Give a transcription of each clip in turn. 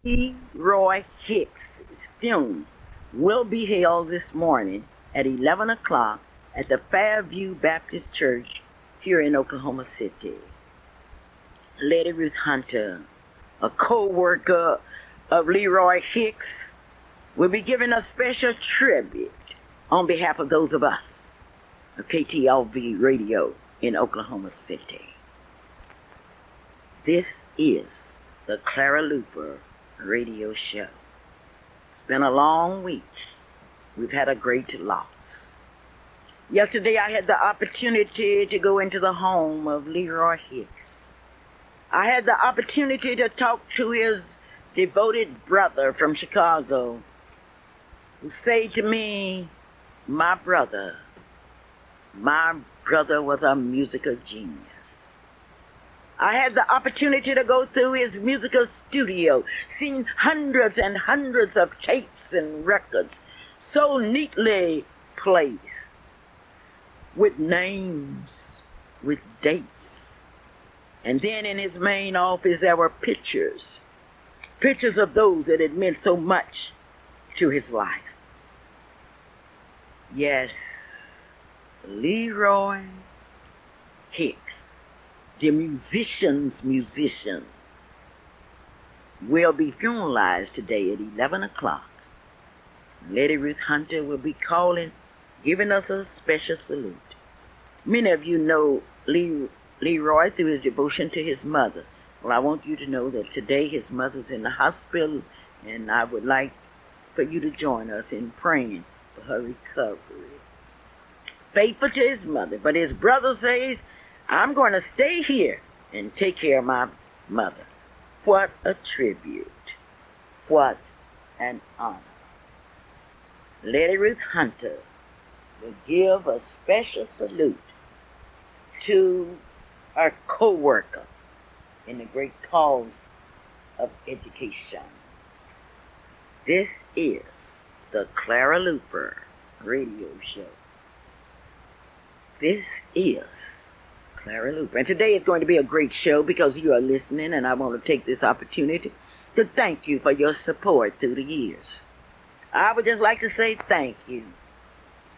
Leroy Hicks' funeral will be held this morning at 11 o'clock at the Fairview Baptist Church here in Oklahoma City. Lady Ruth Hunter, a co-worker of Leroy Hicks, will be giving a special tribute on behalf of those of us of KTLV Radio in Oklahoma City. This is the Clara Luper Radio Show. It's been a long week. We've had a great loss. Yesterday I had the opportunity to go into the home of Leroy Hicks. I had the opportunity to talk to his devoted brother from Chicago, who said to me, my brother was a musical genius. I had the opportunity to go through his musical studio, seeing hundreds and hundreds of tapes and records so neatly placed, with names, with dates. And then in his main office there were pictures of those that had meant so much to his life. Yes, Leroy Hicks, the musician, will be funeralized today at 11 o'clock. Lady Ruth Hunter will be calling, giving us a special salute. Many of you know Leroy through his devotion to his mother. Well, I want you to know that today his mother's in the hospital, and I would like for you to join us in praying for her recovery. Faithful to his mother, but his brother says, I'm going to stay here and take care of my mother. What a tribute. What an honor. Lady Ruth Hunter will give a special salute to our co-worker in the great cause of education. This is the Clara Luper Radio Show. This is Clara Luper. And today is going to be a great show because you are listening, and I want to take this opportunity to thank you for your support through the years. I would just like to say thank you.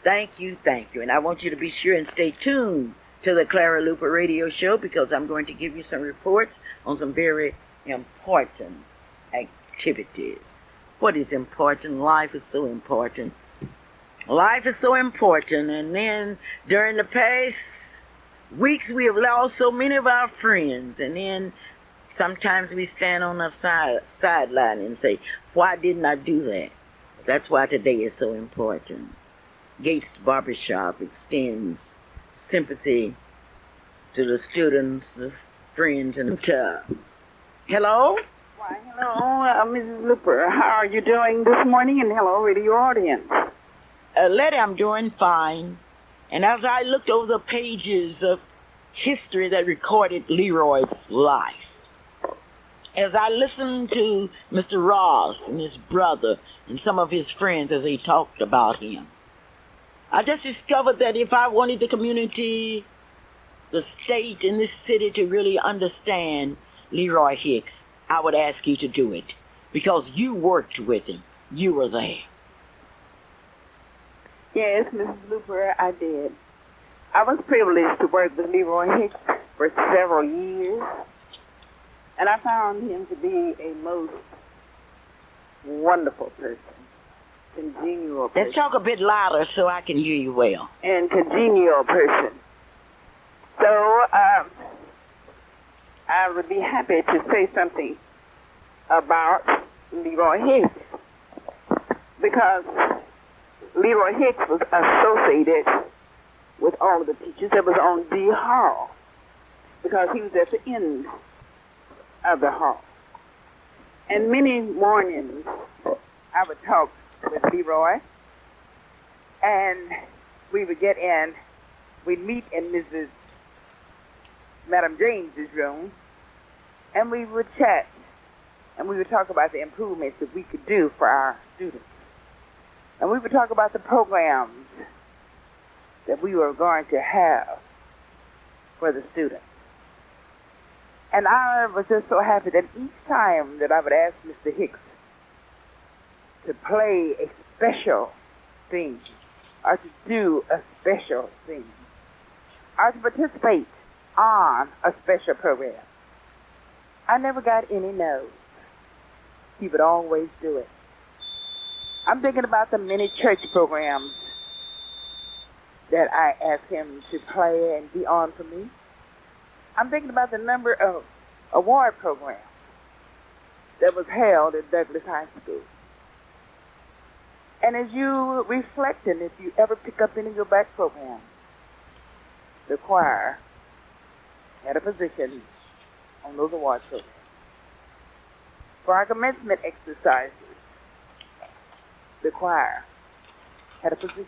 Thank you, thank you. And I want you to be sure and stay tuned to the Clara Luper Radio Show because I'm going to give you some reports on some very important activities. What is important? Life is so important. Life is so important. And then during the past weeks, we have lost so many of our friends. And then sometimes we stand on the sideline and say, why didn't I do that? That's why today is so important. Gates Barbershop extends sympathy to the students, the friends, and hello? Why, hello, Mrs. Luper. How are you doing this morning? And hello, radio audience. Letty, I'm doing fine. And as I looked over the pages of history that recorded Leroy's life, as I listened to Mr. Ross and his brother and some of his friends as they talked about him, I just discovered that if I wanted the community, the state, and this city to really understand Leroy Hicks, I would ask you to do it because you worked with him. You were there. Yes, Mrs. Luper, I did. I was privileged to work with Leroy Hicks for several years, and I found him to be a most wonderful person, congenial person. Let's talk a bit louder so I can hear you well. And congenial person. So, I would be happy to say something about Leroy Hicks because Leroy Hicks was associated with all of the teachers that was on D Hall because he was at the end of the hall. And many mornings I would talk with Leroy and we would get in, we'd meet in Madam James's room and we would chat and we would talk about the improvements that we could do for our students. And we would talk about the programs that we were going to have for the students. And I was just so happy that each time that I would ask Mr. Hicks to play a special thing, or to do a special thing, or to participate on a special program, I never got any no's. He would always do it. I'm thinking about the many church programs that I asked him to play and be on for me. I'm thinking about the number of award programs that was held at Douglas High School. And as you reflect, and if you ever pick up any of your back programs, the choir had a position on those award programs. For our commencement exercises, the choir had a position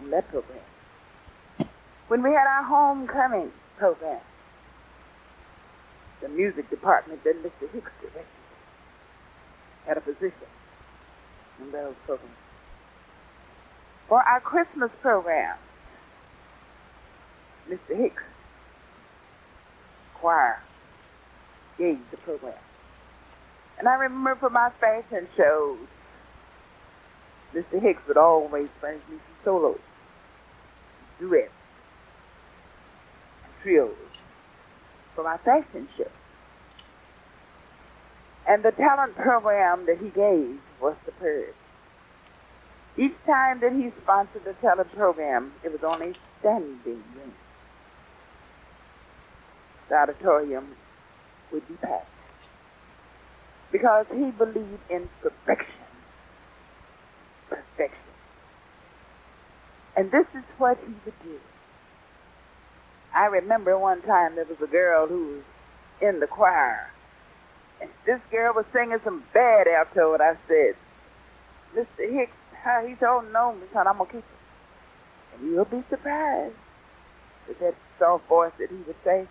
on that program. When we had our homecoming program, the music department that Mr. Hicks directed had a position in those programs. For our Christmas program, Mr. Hicks choir gave the program. And I remember for my fashion shows, Mr. Hicks would always furnish me some solos, duets, and trios for my fashion show. And the talent program that he gave was superb. Each time that he sponsored the talent program, it was on a standing room. The auditorium would be packed because he believed in perfection. Perfection. And this is what he would do. I remember one time there was a girl who was in the choir, and this girl was singing some bad alto, and I said, Mr. Hicks, he told, no, Miss Hunt, I'm going to keep it. And you'll be surprised with that soft voice that he would say,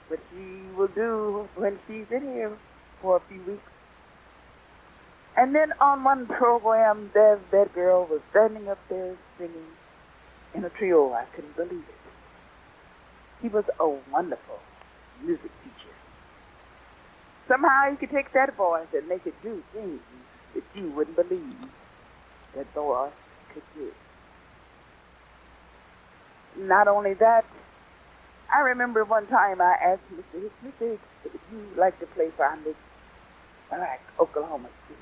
what she will do when she's in here for a few weeks. And then on one program, that girl was standing up there singing in a trio. I couldn't believe it. He was a wonderful music teacher. Somehow he could take that voice and make it do things that you wouldn't believe that voice could do. Not only that, I remember one time I asked Mr. Hicks, would you like to play for our Miss Black, Oklahoma City?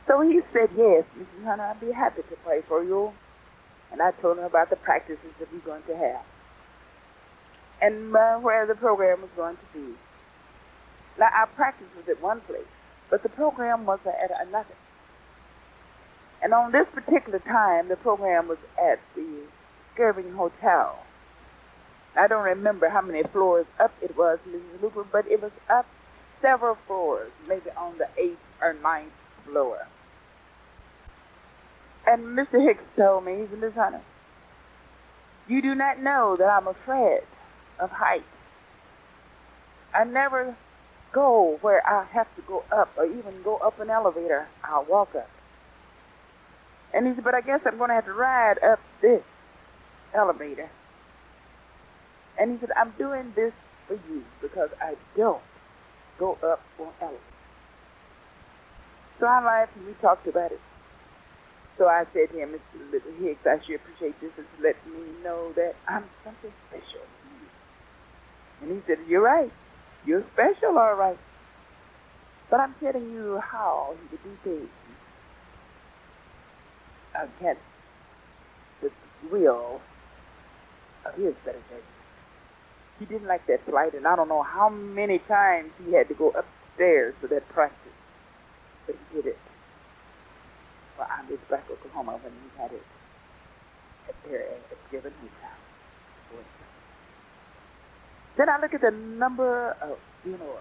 So he said, yes, Mrs. Hunter, I'd be happy to play for you. And I told him about the practices that we're going to have and where the program was going to be. Now, our practice was at one place, but the program was at another. And on this particular time, the program was at the Skirving Hotel. I don't remember how many floors up it was, Mrs. Luper, but it was up several floors, maybe on the 8th or 9th floor. And Mr. Hicks told me, he said, Miss Hunter, you do not know that I'm afraid of heights. I never go where I have to go up or even go up an elevator. I'll walk up. And he said, but I guess I'm going to have to ride up this elevator. And he said, I'm doing this for you because I don't go up on elevators. So I laughed and we talked about it. So I said to him, Mr. Hicks, I sure appreciate this and let me know that I'm something special to you. And he said, you're right. You're special, all right. But I'm telling you how he would do things against the will of his better judgment. He didn't like that flight, and I don't know how many times he had to go upstairs for that practice. But he did it. Well, I was back in Oklahoma when he had it at Given Hotel. Then I look at the number of funerals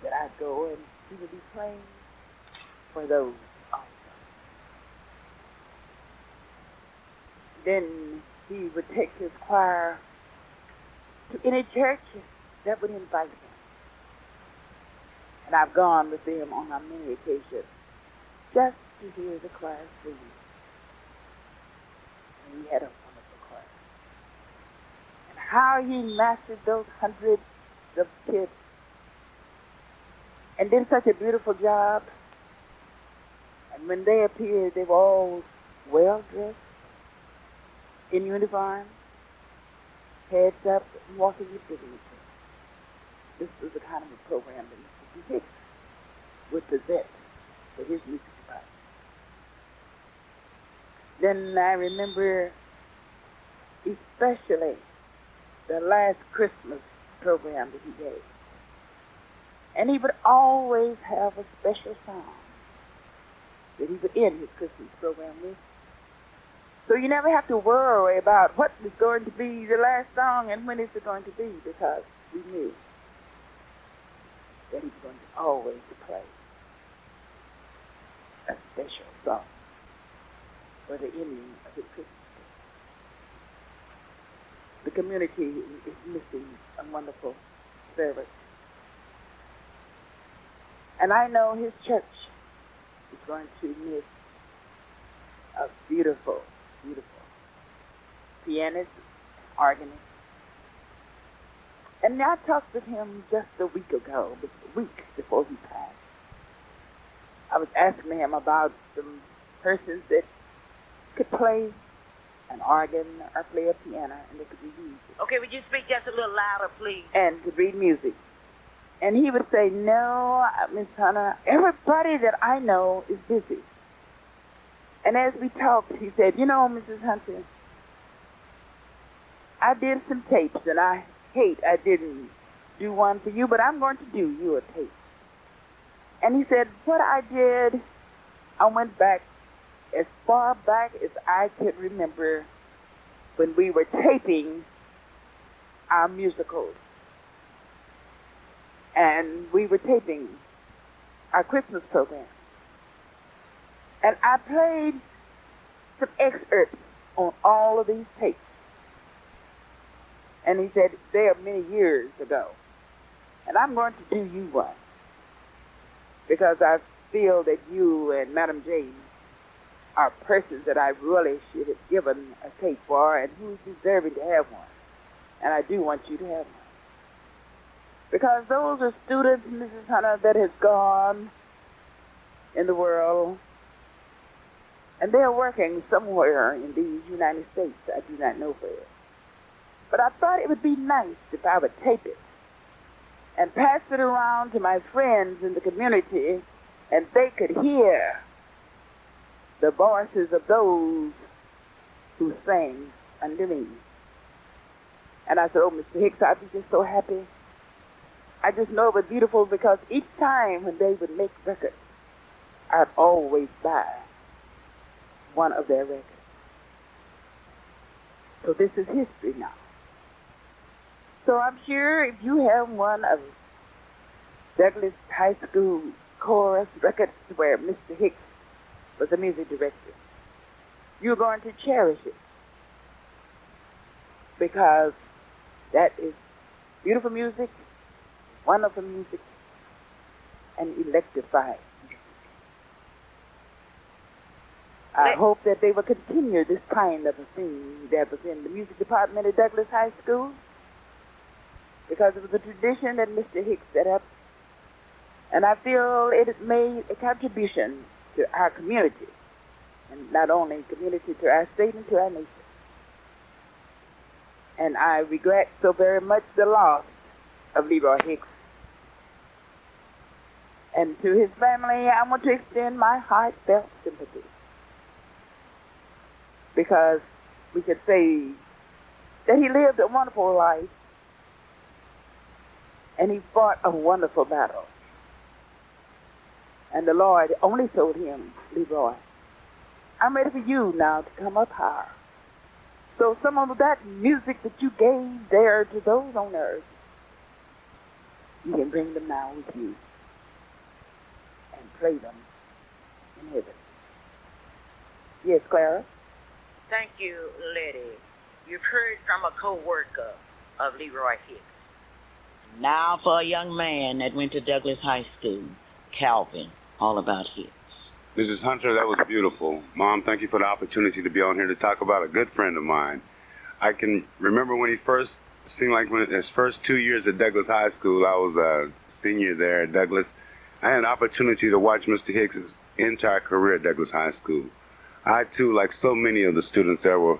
that I go and he would be praying for those also. Then he would take his choir to any church that would invite him. And I've gone with them on many occasions just to hear the choir sing. And he had a wonderful choir. And I how he mastered those hundreds of kids and did such a beautiful job. And when they appeared, they were all well-dressed, in uniform, heads up, and walking with dignity. This was the kind of a program that Mr. Hicks would present for his music department. Then I remember especially the last Christmas program that he gave. And he would always have a special song that he would end his Christmas program with. So you never have to worry about what is going to be the last song and when is it going to be, because we knew that he was going to always play a special song for the ending of his Christmas. The community is missing a wonderful servant. And I know his church is going to miss a beautiful, beautiful pianist, organist. And I talked with him just a week ago, a week before he passed. I was asking him about some persons that could play an organ or play a piano, and they could read music. Okay, would you speak just a little louder, please? And could read music. And he would say, no, Miss Hunter, everybody that I know is busy. And as we talked, he said, you know, Mrs. Hunter, I did some tapes, and I hate I didn't do one for you, but I'm going to do you a tape. And he said, what I did, I went back as far back as I could remember when we were taping our musicals. And we were taping our Christmas program. And I played some excerpts on all of these tapes. And he said, they are many years ago. And I'm going to do you one. Because I feel that you and Madam Jane are persons that I really should have given a tape for and who's deserving to have one. And I do want you to have one. Because those are students, Mrs. Hunter, that has gone in the world, and they're working somewhere in these United States. I do not know where. But I thought it would be nice if I would tape it and pass it around to my friends in the community, and they could hear the voices of those who sang under me. And I said, oh, Mr. Hicks, I'd be just so happy. I just know it was beautiful because each time when they would make records, I'd always buy one of their records. So this is history now. So I'm sure if you have one of Douglas High School chorus records where Mr. Hicks was the music director, you're going to cherish it because that is beautiful music, wonderful music, and electrified music. I hope that they will continue this kind of a thing that was in the music department at Douglas High School, because it was a tradition that Mr. Hicks set up, and I feel it has made a contribution to our community, and not only community, to our state and to our nation. And I regret so very much the loss of Leroy Hicks. And to his family, I want to extend my heartfelt sympathy, because we could say that he lived a wonderful life and he fought a wonderful battle. And the Lord only told him, Leroy, I'm ready for you now to come up higher. So some of that music that you gave there to those on earth, you can bring them now with you and play them in heaven. Yes, Clara? Thank you, Letty. You've heard from a co-worker of Leroy Hicks. Now for a young man that went to Douglas High School, Calvin, all about Hicks. Mrs. Hunter, that was beautiful. Mom, thank you for the opportunity to be on here to talk about a good friend of mine. I can remember when he first seemed like when his first 2 years at Douglas High School, I was a senior there at Douglas. I had an opportunity to watch Mr. Hicks' entire career at Douglas High School. I, too, like so many of the students that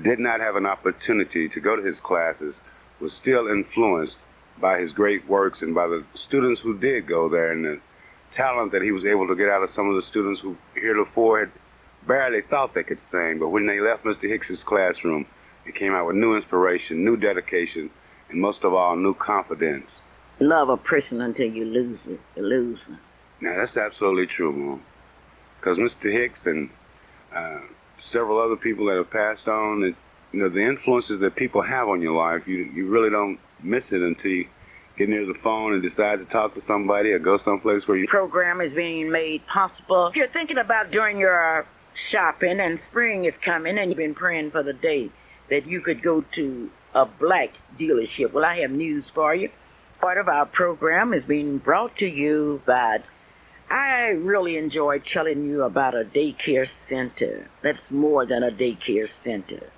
did not have an opportunity to go to his classes, was still influenced by his great works and by the students who did go there and the talent that he was able to get out of some of the students who heretofore had barely thought they could sing. But when they left Mr. Hicks's classroom, they came out with new inspiration, new dedication, and most of all, new confidence. Love a person until you lose it. You lose them. Now, that's absolutely true, Mom. Because Mr. Hicks and several other people that have passed on, that, you know, the influences that people have on your life, you really don't miss it until you get near the phone and decide to talk to somebody or go someplace where you... Program is being made possible. If you're thinking about doing your shopping and spring is coming and you've been praying for the day that you could go to a black dealership, well, I have news for you. Part of our program is being brought to you by... I really enjoy telling you about a daycare center. That's more than a daycare center.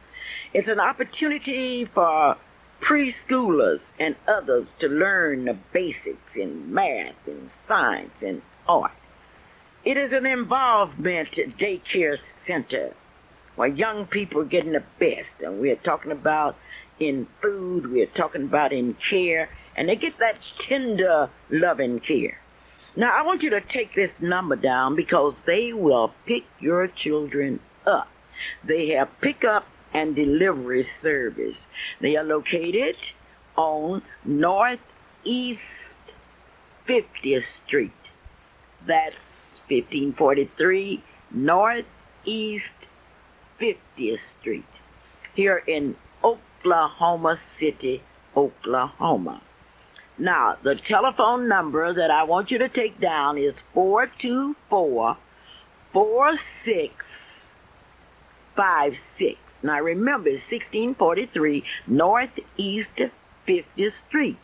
It's an opportunity for preschoolers and others to learn the basics in math and science and art. It is an involvement daycare center where young people are getting the best. And we're talking about in food, we're talking about in care, and they get that tender, loving care. Now, I want you to take this number down because they will pick your children up. They have pickup and delivery service. They are located on Northeast 50th Street. That's 1543 Northeast 50th Street here in Oklahoma City, Oklahoma. Now, the telephone number that I want you to take down is 424-4656. Now, remember, it's 1643 Northeast 50th Street.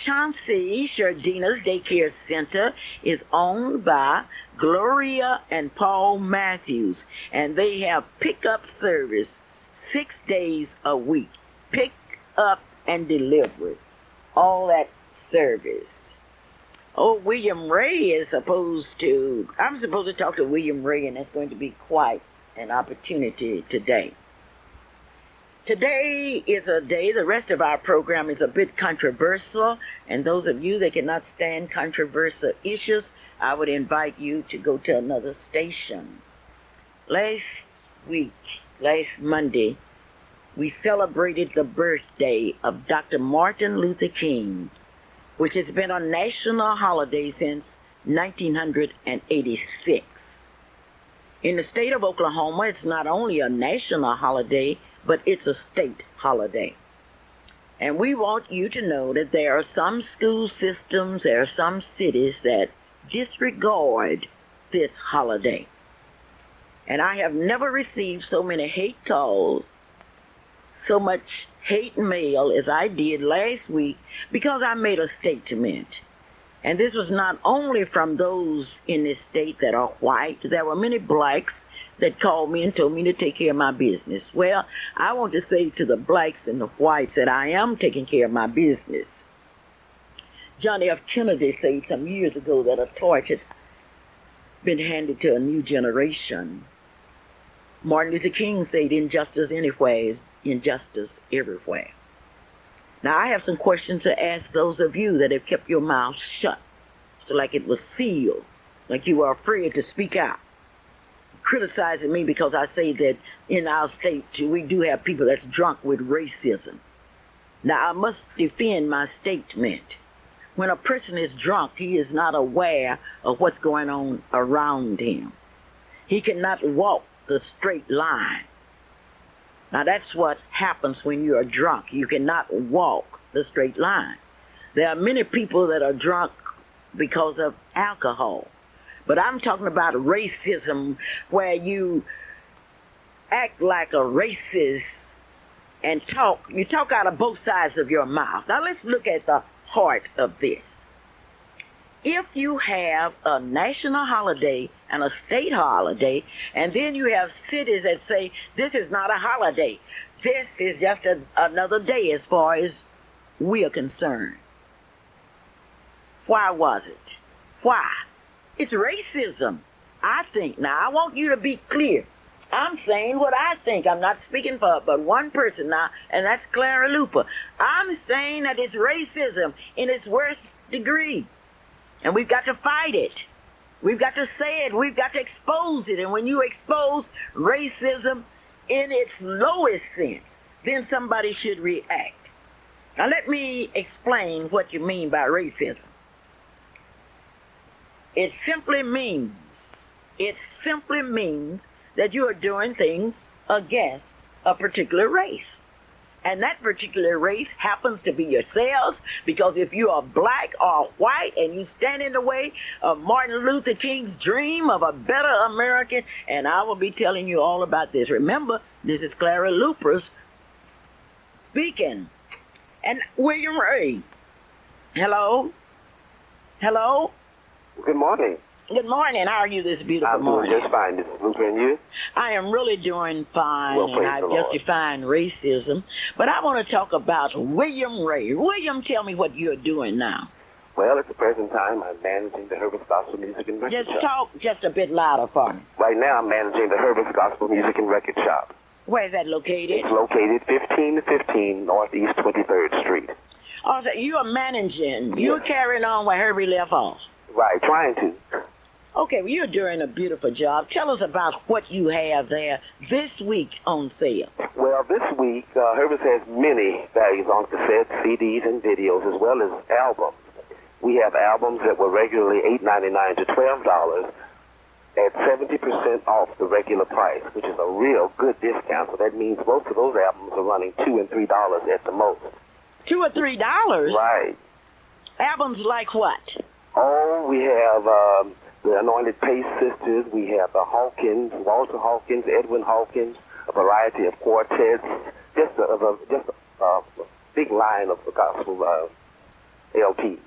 Chauncey Shardina's Daycare Center is owned by Gloria and Paul Matthews, and they have pickup service 6 days a week. Pick up and delivery. All that service. Oh, William Ray is I'm supposed to talk to William Ray, and that's going to be quite an opportunity today. Today is a day, the rest of our program is a bit controversial, and those of you that cannot stand controversial issues, I would invite you to go to another station. Last Monday, we celebrated the birthday of Dr. Martin Luther King, which has been a national holiday since 1986. In the state of Oklahoma, it's not only a national holiday, but it's a state holiday. And we want you to know that there are some school systems, there are some cities that disregard this holiday. And I have never received so many hate calls, so much hate mail as I did last week because I made a statement. And this was not only from those in this state that are white. There were many blacks that called me and told me to take care of my business. Well, I want to say to the blacks and the whites that I am taking care of my business. John F. Kennedy said some years ago that a torch has been handed to a new generation. Martin Luther King said injustice anywhere is injustice everywhere. Now, I have some questions to ask those of you that have kept your mouth shut, so like it was sealed, like you were afraid to speak out, criticizing me because I say that in our state we do have people that's drunk with racism. Now, I must defend my statement. When a person is drunk, he is not aware of what's going on around him. He cannot walk the straight line. Now, that's what happens when you are drunk. You cannot walk the straight line. There are many people that are drunk because of alcohol. But I'm talking about racism, where you act like a racist and you talk out of both sides of your mouth. Now, let's look at the heart of this. If you have a national holiday and a state holiday, and then you have cities that say this is not a holiday, This is just another day as far as we are concerned. Why was it? Why? It's racism, I think. Now, I want you to be clear. I'm saying what I think. I'm not speaking for but one person now, and that's Clara Luper. I'm saying that it's racism in its worst degree, and we've got to fight it. We've got to say it. We've got to expose it. And when you expose racism in its lowest sense, then somebody should react. Now, let me explain what you mean by racism. It simply means that you are doing things against a particular race. And that particular race happens to be yourselves, because if you are black or white and you stand in the way of Martin Luther King's dream of a better American, and I will be telling you all about this. Remember, this is Clara Luper speaking. And William Ray. Hello? Hello? Good morning. Good morning. How are you this beautiful morning? I'm doing just fine, Mrs. Luper, and you? I am really doing fine, Well, and I've praise the just Lord. defined racism. But I want to talk about William Ray. William, tell me what you're doing now. Well, at the present time, I'm managing the Herbert's Gospel Music and Record Just Shop. talk just a bit louder for me. Right now, I'm managing the Herbert's Gospel Music and Record Shop. Where is that located? It's located 1515 Northeast 23rd Street. Oh, so you are managing. You're carrying on where Herbie left off. Right, trying to. Okay, well, you're doing a beautiful job. Tell us about what you have there this week on sale. Well, this week, Herbert's has many values on cassettes, CDs, and videos, as well as albums. We have albums that were regularly $8.99 to $12 at 70% off the regular price, which is a real good discount. So that means most of those albums are running $2 and $3 at the most. $2 or $3? Right. Albums like what? Oh, we have the Anointed Pace Sisters. We have the Hawkins, Walter Hawkins, Edwin Hawkins, a variety of quartets, just a big line of gospel LPs.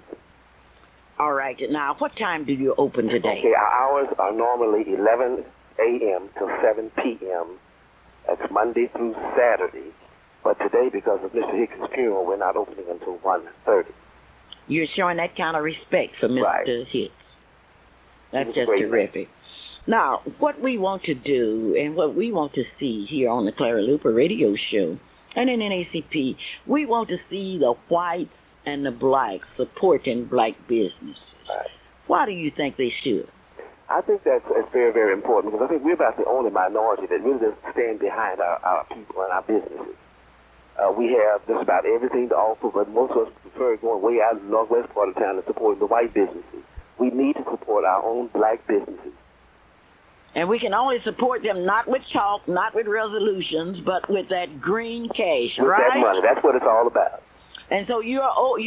All right. Now, what time do you open today? Okay, our hours are normally 11 a.m. to 7 p.m. That's Monday through Saturday. But today, because of Mr. Hicks' funeral, we're not opening until 1:30. You're showing that kind of respect for Mr. Right. Hicks. That's He's just great, terrific. Now, what we want to do and what we want to see here on the Clara Luper radio show and in NACP, we want to see the whites and the blacks supporting black businesses. Right. Why do you think they should? I think that's very, very important, because I think we're about the only minority that really does stand behind our people and our businesses. We have just about everything to offer, but most of us prefer going way out in the northwest part of town and supporting the white businesses. We need to support our own black businesses. And we can only support them not with talk, not with resolutions, but with that green cash, With right? that money, that's what it's all about. And so you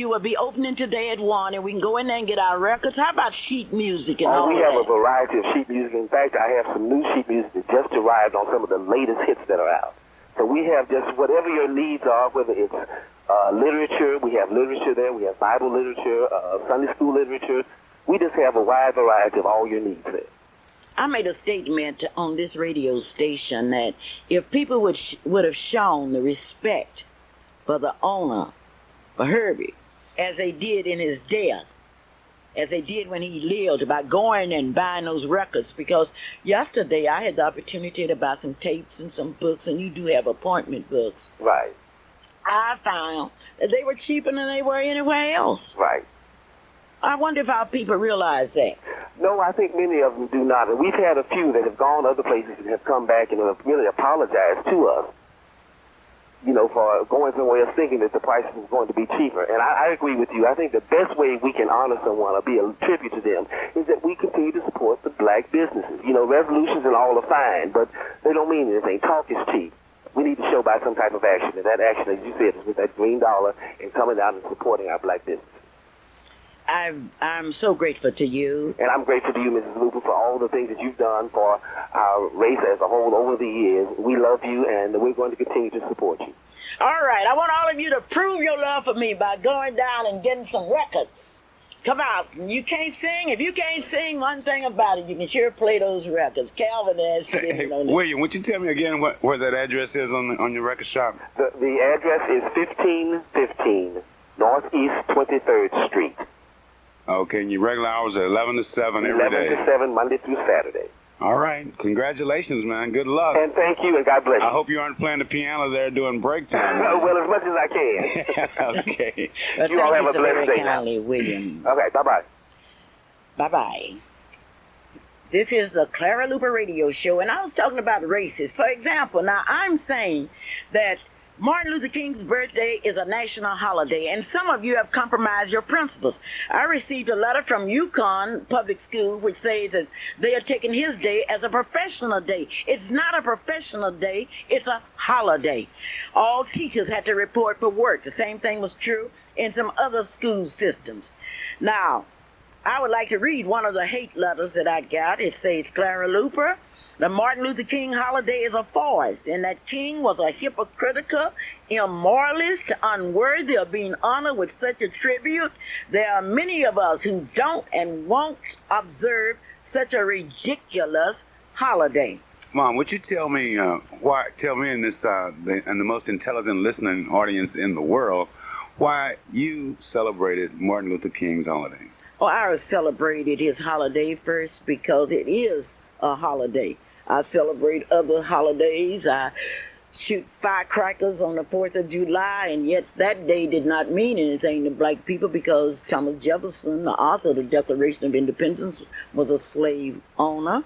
will be opening today at 1, and we can go in there and get our records. How about sheet music and all We that? have a variety of sheet music. In fact, I have some new sheet music that just arrived on some of the latest hits that are out. So we have just whatever your needs are, whether it's literature, we have literature there, we have Bible literature, Sunday school literature. We just have a wide variety of all your needs there. I made a statement on this radio station that if people would have shown the respect for the owner, for Herbie, as they did in his death, as they did when he lived, by going and buying those records, because yesterday I had the opportunity to buy some tapes and some books, and you do have appointment books. Right. I found that they were cheaper than they were anywhere else. Right. I wonder if our people realize that. No, I think many of them do not. And we've had a few that have gone other places and have come back and have really apologized to us, for going somewhere else thinking that the price was going to be cheaper. And I agree with you. I think the best way we can honor someone or be a tribute to them is that we continue to support the black businesses. Resolutions and all are fine, but they don't mean anything. Talk is cheap. We need to show by some type of action, and that action, as you said, is with that green dollar and coming down and supporting our black businesses. I'm so grateful to you. And I'm grateful to you, Mrs. Luper, for all the things that you've done for our race as a whole over the years. We love you, and we're going to continue to support you. All right. I want all of you to prove your love for me by going down and getting some records Come out. You can't sing. If you can't sing one thing about it, you can sure play those records. Calvin has to get on William, would you tell me again where that address is on your record shop? The address is 1515 Northeast 23rd Street. Okay, and your regular hours are 11 to 7 every day. 11 to 7, Monday through Saturday. All right. Congratulations, man. Good luck. And thank you, and God bless you. I hope you aren't playing the piano there during break time. Well, as much as I can. Okay. Well, You all have a so blessed day now. kindly, William. Okay, bye-bye. Bye-bye. This is the Clara Luper radio show, and I was talking about races. For example, now I'm saying that Martin Luther King's birthday is a national holiday, and some of you have compromised your principles. I received a letter from Yukon Public School which says that they are taking his day as a professional day. It's not a professional day, it's a holiday. All teachers had to report for work. The same thing was true in some other school systems. Now, I would like to read one of the hate letters that I got. It says, Clara Luper, the Martin Luther King holiday is a farce, and that King was a hypocritical, immoralist, unworthy of being honored with such a tribute. There are many of us who don't and won't observe such a ridiculous holiday. Mom, would you tell me tell me in this and the most intelligent listening audience in the world why you celebrated Martin Luther King's holiday? Oh, I celebrated his holiday first because it is a holiday. I celebrate other holidays. I shoot firecrackers on the 4th of July, and yet that day did not mean anything to black people because Thomas Jefferson, the author of the Declaration of Independence, was a slave owner.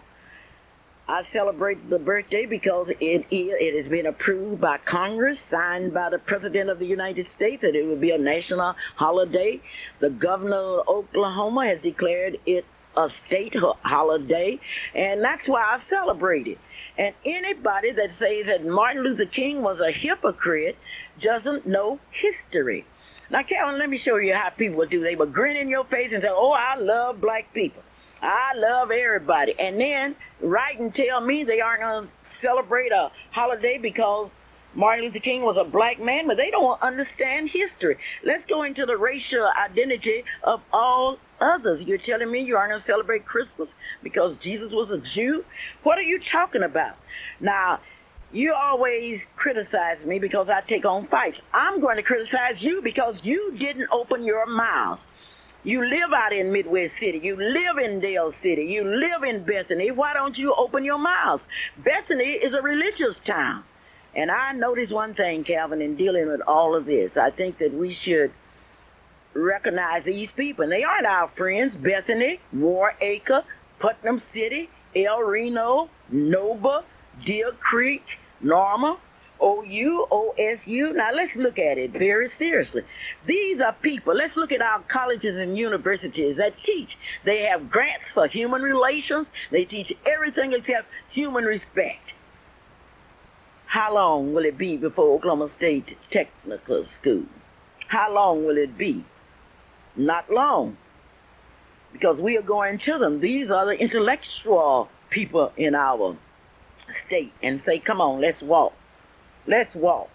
I celebrate the birthday because it has been approved by Congress, signed by the President of the United States, that it would be a national holiday. The governor of Oklahoma has declared it a state holiday, and that's why I celebrate it. And anybody that says that Martin Luther King was a hypocrite doesn't know history. Now, Calvin, let me show you how people would do. They would grin in your face and say, oh, I love black people. I love everybody. And then write and tell me they aren't going to celebrate a holiday because Martin Luther King was a black man, but they don't understand history. Let's go into the racial identity of all others. You're telling me you aren't going to celebrate Christmas because Jesus was a Jew? What are you talking about? Now, you always criticize me because I take on fights. I'm going to criticize you because you didn't open your mouth. You live out in Midwest City. You live in Dale City. You live in Bethany. Why don't you open your mouth? Bethany is a religious town. And I noticed one thing, Calvin, in dealing with all of this. I think that we should recognize these people. And they aren't our friends. Bethany, Waracre, Putnam City, El Reno, Nova, Deer Creek, Norma, OU, OSU. Now, let's look at it very seriously. These are people. Let's look at our colleges and universities that teach. They have grants for human relations. They teach everything except human respect. How long will it be before Oklahoma State Technical School? How long will it be? Not long. Because we are going to them. These are the intellectual people in our state and say, come on, let's walk. Let's walk.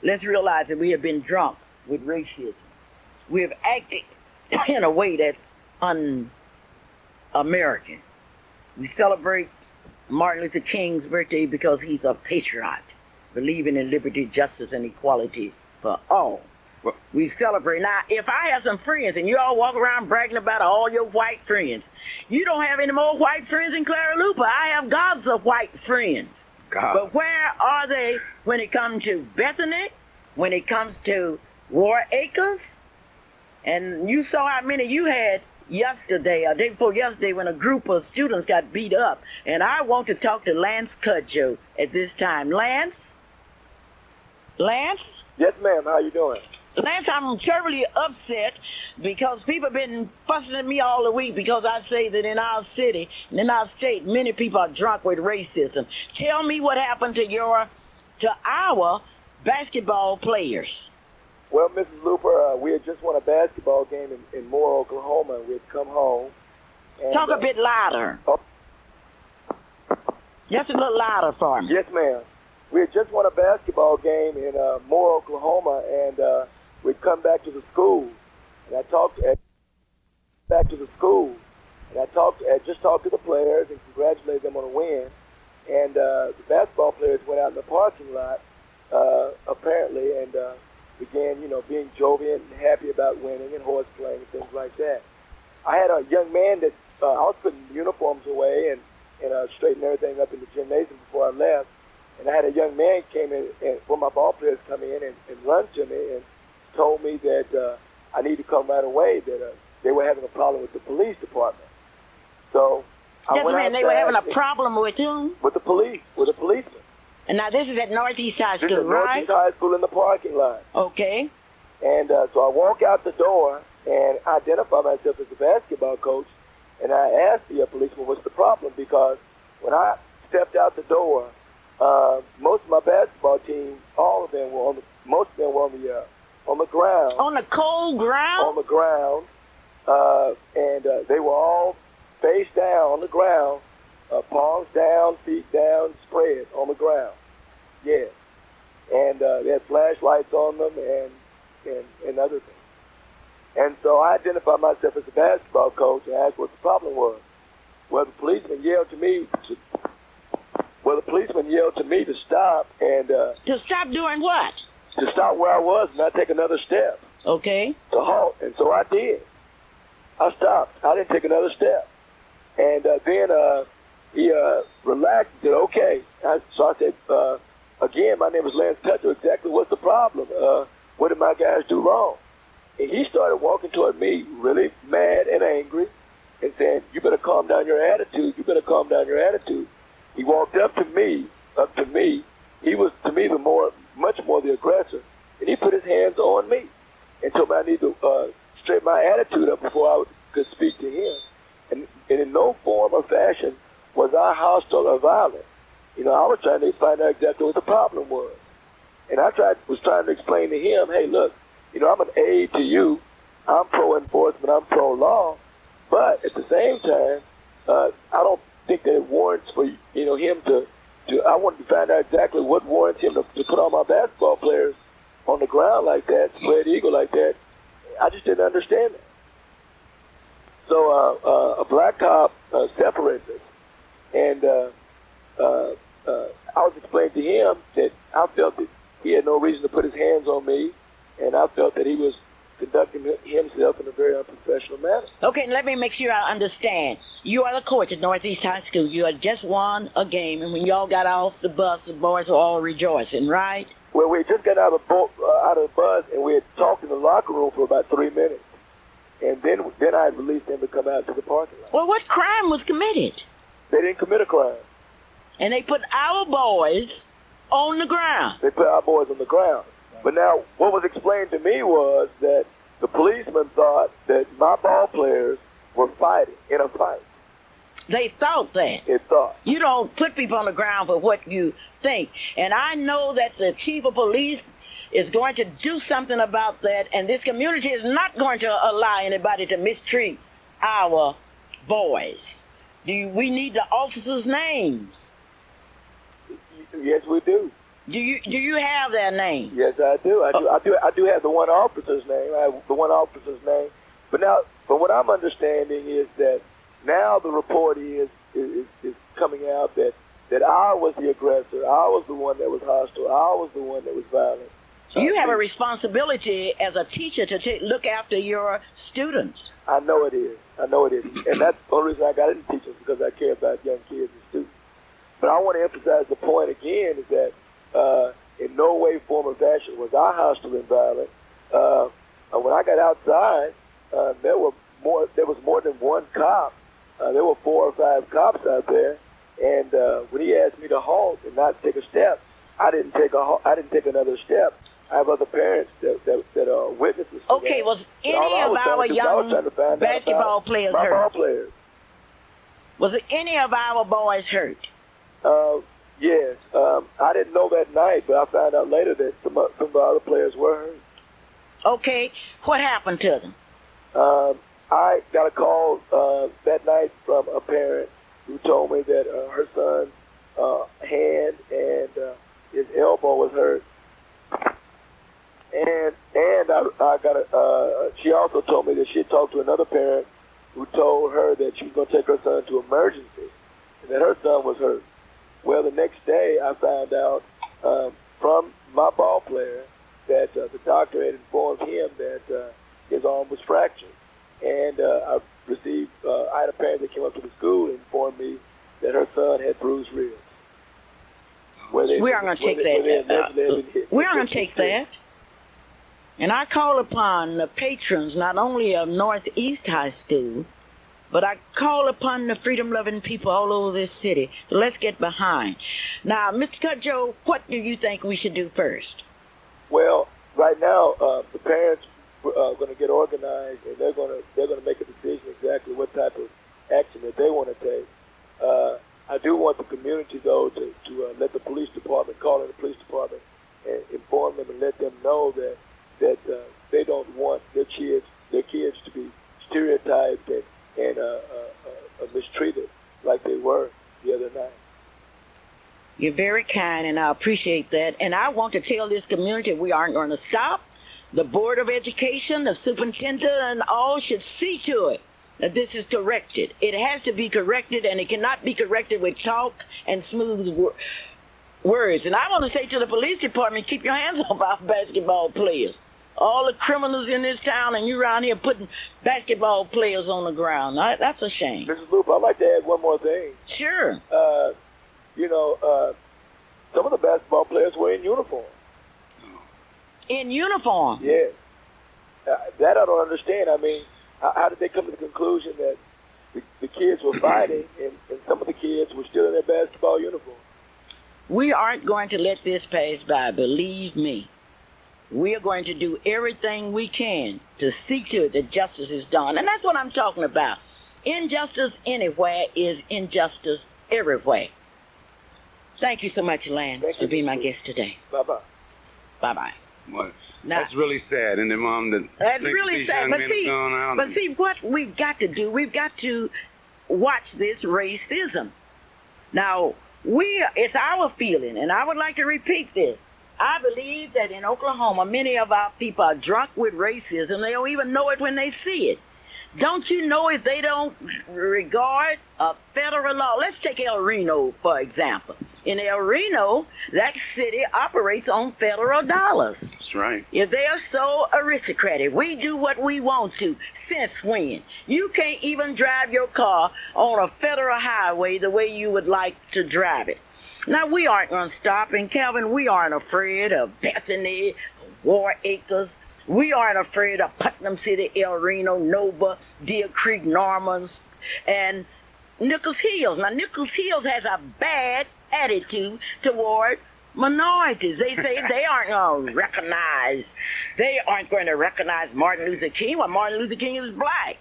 Let's realize that we have been drunk with racism. We have acted in a way that's un-American. We celebrate Martin Luther King's birthday because he's a patriot, believing in liberty, justice, and equality for all. Well, We celebrate. Now, if I have some friends and you all walk around bragging about all your white friends, you don't have any more white friends than Clara Luper. I have gobs of white friends. God. But where are they when it comes to Bethany, when it comes to Waracre? And you saw how many you had yesterday, or day before yesterday, when a group of students got beat up. And I want to talk to Lance Cudjoe at this time. Lance? Lance? Yes, ma'am. How you doing? Lance, I'm terribly upset because people have been fussing at me all the week because I say that in our city, in our state, many people are drunk with racism. Tell me what happened to our basketball players. Well, Mrs. Luper, we had just won a basketball game in Moore, Oklahoma, and we had come home. And, Talk a bit louder. Oh. Just a little louder for me. Yes, ma'am. We had just won a basketball game in Moore, Oklahoma, and we'd come back to the school. And I talked to back to the school, and I just talked to the players and congratulated them on a win. And the basketball players went out in the parking lot, apparently, and began, being jovial and happy about winning and horse playing and things like that. I had a young man that I was putting uniforms away and straightening everything up in the gymnasium before I left. And I had a young man came in, and one of my ball players come in and run to me and told me that I need to come right away, that they were having a problem with the police department. So I went outside. They were having a problem with whom? With the police, with a policeman. And now this is at Northeast High School, this is right? Northeast High School in the parking lot. Okay. And so I walk out the door and identify myself as a basketball coach, and I asked the policeman what's the problem, because when I stepped out the door, most of my basketball team, all of them were most of them were on the ground. On the cold ground? On the ground, and they were all face down on the ground, palms down, feet down, spread on the ground. Yeah. And they had flashlights on them and other things. And so I identified myself as a basketball coach and asked what the problem was. Well, the policeman yelled to me to stop and... to stop doing what? To stop where I was and not take another step. Okay. To halt. And so I did. I stopped. I didn't take another step. And then he relaxed and said, okay. So I said, again, my name is Lance Cudjoe. Exactly what's the problem? What did my guys do wrong? And he started walking toward me really mad and angry and saying, you better calm down your attitude. You better calm down your attitude. He walked up to me. He was, to me, much more the aggressor. And he put his hands on me and told me I need to straighten my attitude up before I could speak to him. And in no form or fashion was I hostile or violent. I was trying to find out exactly what the problem was. And I was trying to explain to him, hey, look, I'm an aide to you. I'm pro-enforcement. I'm pro-law. But at the same time, I don't think that it warrants for, him to I wanted to find out exactly what warrants him to put all my basketball players on the ground like that, spread eagle like that. I just didn't understand that. So a black cop separated us. And I was explaining to him that I felt that he had no reason to put his hands on me, and I felt that he was conducting himself in a very unprofessional manner. Okay, let me make sure I understand. You are the coach at Northeast High School. You had just won a game, and when y'all got off the bus, the boys were all rejoicing, right? Well, we had just got out of the bus, and we had talked in the locker room for about 3 minutes. And then I released them to come out to the parking lot. Well, what crime was committed? They didn't commit a crime. And they put our boys on the ground. They put our boys on the ground. But now, what was explained to me was that the policeman thought that my ball players were fighting in a fight. They thought that. It thought. You don't put people on the ground for what you think. And I know that the chief of police is going to do something about that, and this community is not going to allow anybody to mistreat our boys. We need the officers' names? Yes, we do. Do you have their names? Yes, I do. I do have the one officer's name. I have the one officer's name. But now, from what I'm understanding is that now the report is coming out that I was the aggressor. I was the one that was hostile. I was the one that was violent. You have a responsibility as a teacher to look after your students. I know it is. And that's the only reason I got into teaching, because I care about young kids and students. But I want to emphasize the point again is that in no way, form, or fashion was I hostile and violent. When I got outside, there was more than one cop. There were 4 or 5 cops out there. And when he asked me to halt and not take a step, I didn't take another step. I have other parents that are witnesses. Okay, was any of our young basketball players hurt? Ball players. Was any of our boys hurt? Yes. I didn't know that night, but I found out later that some of our other players were hurt. Okay, what happened to them? I got a call that night from a parent who told me that her son's hand and his elbow was hurt. And I got she also told me that she had talked to another parent who told her that she was going to take her son to emergency and that her son was hurt. Well, the next day I found out from my ball player that the doctor had informed him that his arm was fractured. And I received, I had a parent that came up to the school and informed me that her son had bruised ribs. We aren't going to take that. We aren't going to take that. And I call upon the patrons, not only of Northeast High School, but I call upon the freedom-loving people all over this city. So let's get behind. Now, Mr. Cudjoe, what do you think we should do first? Well, right now, the parents are going to get organized, and they're going to make a decision exactly what type of action that they want to take. I do want the community, though, to let the police department, call in the police department, and inform them and let them know that they don't want their kids to be stereotyped and mistreated like they were the other night. You're very kind, and I appreciate that. And I want to tell this community we aren't going to stop. The Board of Education, the superintendent, and all should see to it that this is corrected. It has to be corrected, and it cannot be corrected with talk and smooth words. And I want to say to the police department, keep your hands off our basketball players. All the criminals in this town, and you around here putting basketball players on the ground. That's a shame. Mrs. Luper, I'd like to add one more thing. Sure. Some of the basketball players were in uniform. In uniform? Yes. That I don't understand. I mean, how did they come to the conclusion that the kids were fighting and some of the kids were still in their basketball uniform? We aren't going to let this pass by, believe me. We are going to do everything we can to see to it that justice is done. And that's what I'm talking about. Injustice anywhere is injustice everywhere. Thank you so much, Lance, for being my guest today. Bye-bye. Bye-bye. Well, Now, that's really sad, and Mom, that's really sad. But see, what we've got to do, we've got to watch this racism. Now, it's our feeling, and I would like to repeat this. I believe that in Oklahoma, many of our people are drunk with racism. They don't even know it when they see it. Don't you know if they don't regard a federal law? Let's take El Reno, for example. In El Reno, that city operates on federal dollars. That's right. If they are so aristocratic, we do what we want to. Since when? You can't even drive your car on a federal highway the way you would like to drive it. Now, we aren't going to stop. And, Calvin, we aren't afraid of Bethany, War Acres. We aren't afraid of Putnam City, El Reno, Nova, Deer Creek, Normans, and Nichols Hills. Now, Nichols Hills has a bad attitude toward minorities. They say they aren't going to recognize Martin Luther King when Martin Luther King is black.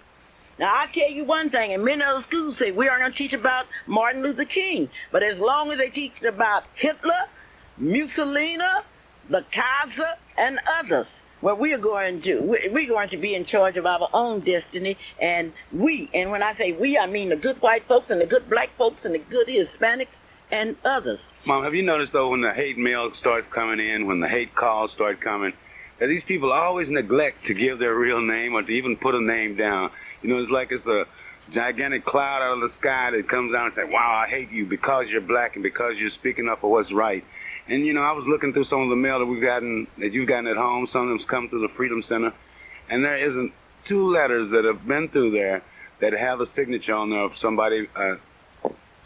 Now, I'll tell you one thing, and many other schools say we aren't going to teach about Martin Luther King, but as long as they teach about Hitler, Mussolini, the Kaiser, and others, what we're going to be in charge of our own destiny, and when I say we, I mean the good white folks and the good black folks and the good Hispanics and others. Mom, have you noticed, though, when the hate mail starts coming in, when the hate calls start coming, that these people always neglect to give their real name or to even put a name down? You know, it's like it's a gigantic cloud out of the sky that comes down and says, wow, I hate you because you're black and because you're speaking up for what's right. And, you know, I was looking through some of the mail that you've gotten at home. Some of them's come through the Freedom Center. And there isn't 2 letters that have been through there that have a signature on there of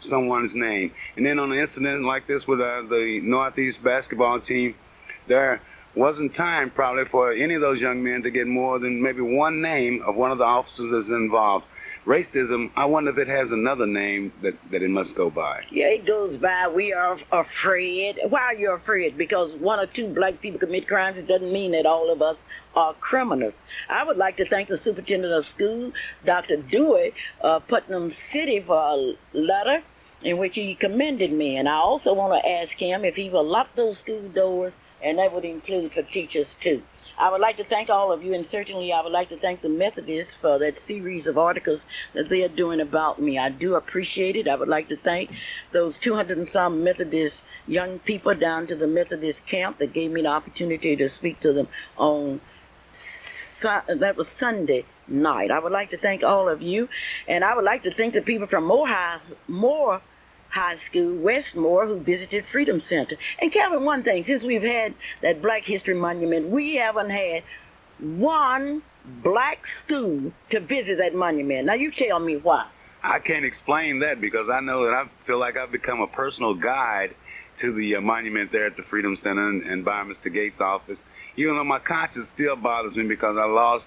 someone's name. And then on an incident like this with the Northeast basketball team, there wasn't time probably for any of those young men to get more than maybe one name of one of the officers that's involved. Racism, I wonder if it has another name that it must go by. Yeah, it goes by. We are afraid. Why are you afraid? Because 1 or 2 black people commit crimes, it doesn't mean that all of us are criminals. I would like to thank the superintendent of schools, Dr. Dewey of Putnam City, for a letter in which he commended me. And I also want to ask him if he will lock those school doors, and that would include for teachers too. I would like to thank all of you, and certainly I would like to thank the Methodists for that series of articles that they are doing about me. I do appreciate it. I would like to thank those 200 and some Methodist young people down to the Methodist camp that gave me the opportunity to speak to them on, that was Sunday night. I would like to thank all of you, and I would like to thank the people from Moore High School, Westmore, who visited Freedom Center. And Calvin, one thing, since we've had that Black History Monument, we haven't had one black school to visit that monument. Now, you tell me why. I can't explain that because I know that I feel like I've become a personal guide to the monument there at the Freedom Center and by Mr. Gates' office. Even though my conscience still bothers me because I lost,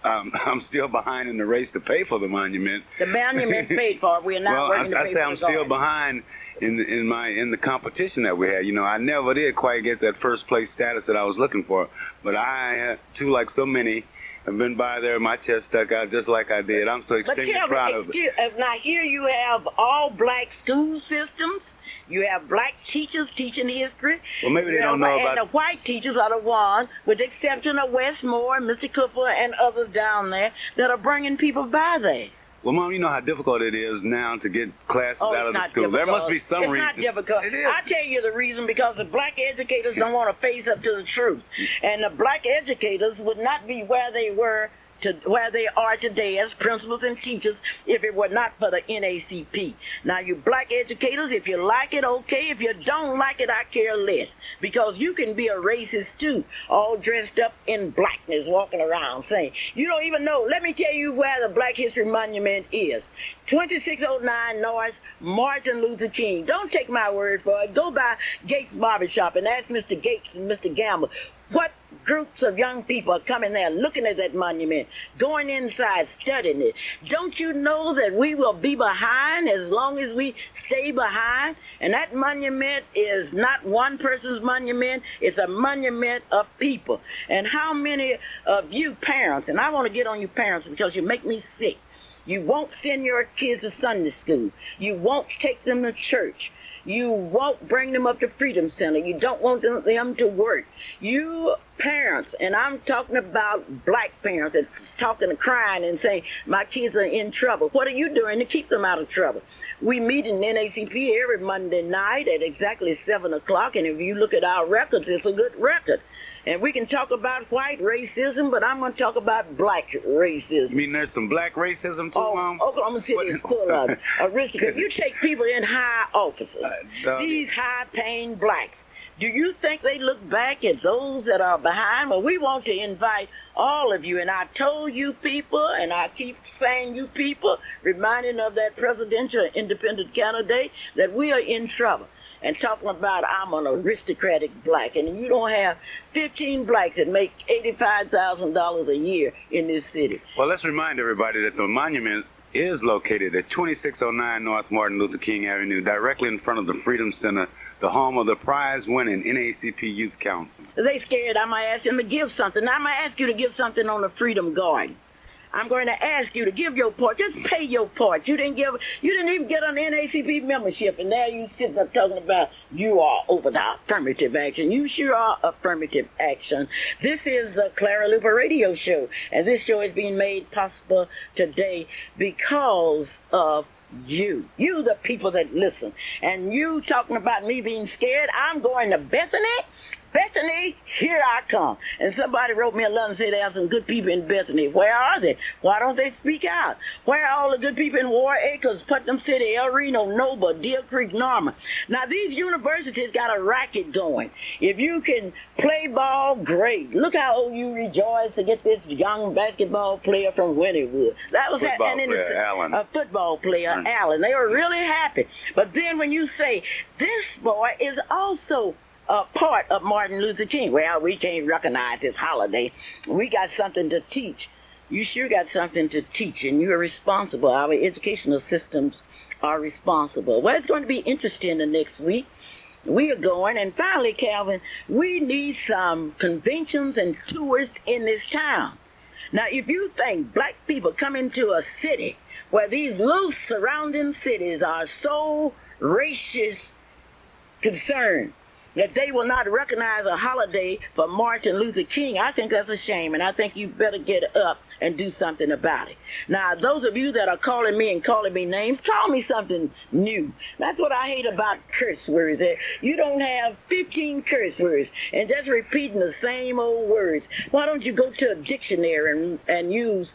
I'm still behind in the race to pay for the monument. The monument paid for it. We are not working to pay for it. I say I'm still behind in the competition that we had. You know, I never did quite get that first place status that I was looking for, but I too, like so many, have been by there, my chest stuck out just like I did. I'm so extremely proud of it. Now here you have all black school systems. You have black teachers teaching history. Well, maybe they don't know about... And the white teachers are the ones, with the exception of Westmore, Mr. Cooper, and others down there, that are bringing people by there. Well, Mom, you know how difficult it is now to get classes out of the school. Difficult. There must be some reason. It's not difficult. It is. I tell you the reason, because the black educators don't want to face up to the truth. And the black educators would not be where they were to where they are today as principals and teachers if it were not for the NACP. Now, you black educators, if you like it, okay. If you don't like it, I care less. Because you can be a racist, too, all dressed up in blackness, walking around saying, you don't even know. Let me tell you where the Black History Monument is. 2609 North Martin Luther King. Don't take my word for it. Go by Gates Barbershop and ask Mr. Gates and Mr. Gamble what groups of young people are coming there looking at that monument, going inside, studying it. Don't you know that we will be behind as long as we stay behind? And that monument is not one person's monument. It's a monument of people. And how many of you parents, and I want to get on you parents because you make me sick, you won't send your kids to Sunday school. You won't take them to church. You won't bring them up to Freedom Center. You don't want them to work. You parents, and I'm talking about black parents that's talking and crying and saying, my kids are in trouble. What are you doing to keep them out of trouble? We meet in NACP every Monday night at exactly 7 o'clock, and if you look at our records, it's a good record. And we can talk about white racism, but I'm going to talk about black racism. You mean there's some black racism too, Mom? Oklahoma City is full of aristocrats. You take people in high offices, these high-paying blacks. Do you think they look back at those that are behind? Well, we want to invite all of you, and I told you people, and I keep saying you people, reminding of that presidential independent candidate, that we are in trouble. And talking about I'm an aristocratic black, and you don't have 15 blacks that make $85,000 a year in this city. Well, let's remind everybody that the monument is located at 2609 North Martin Luther King Avenue, directly in front of the Freedom Center, the home of the prize-winning NAACP Youth Council. They scared I might ask them to give something. I might ask you to give something on the Freedom Garden. I'm going to ask you to give your part. Just pay your part. You didn't even get an NAACP membership, and now you sitting up talking about you are over the affirmative action. You sure are affirmative action. This is the Clara Luper radio show, and this show is being made possible today because of you, the people that listen. And you talking about me being scared, I'm going to Bethany, here I come. And somebody wrote me a letter and said there are some good people in Bethany. Where are they? Why don't they speak out? Where are all the good people in War Acres, Putnam City, El Reno, Nova, Deer Creek, Norman? Now, these universities got a racket going. If you can play ball, great. Look how OU rejoiced to get this young basketball player from Winterwood. That was Allen. A football player, Allen. They were really happy. But then when you say, this boy is also a part of Martin Luther King. Well, we can't recognize this holiday. We got something to teach. You sure got something to teach, and you're responsible. Our educational systems are responsible. Well, it's going to be interesting the next week. We are going, and finally, Calvin, we need some conventions and tours in this town. Now, if you think black people come into a city where these little surrounding cities are so racist concerned that they will not recognize a holiday for Martin Luther King, I think that's a shame, and I think you better get up and do something about it. Now, those of you that are calling me and calling me names, call me something new. That's what I hate about curse words. You don't have 15 curse words and just repeating the same old words. Why don't you go to a dictionary and use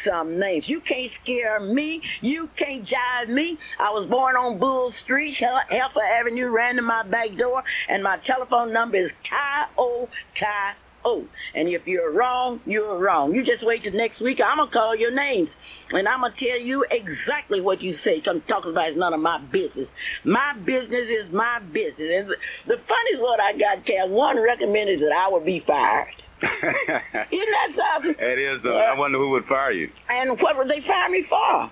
some names? You can't scare me. You can't jive me. I was born on Bull Street, Helper Avenue, ran to my back door, and my telephone number is K-O-K-O. And if you're wrong, you're wrong. You just wait till next week. I'm going to call your names. And I'm going to tell you exactly what you say. I'm talking about is none of my business. My business is my business. And the funniest one I got, Cal, one recommended that I would be fired. Isn't that something? It is. I wonder who would fire you. And what would they fire me for?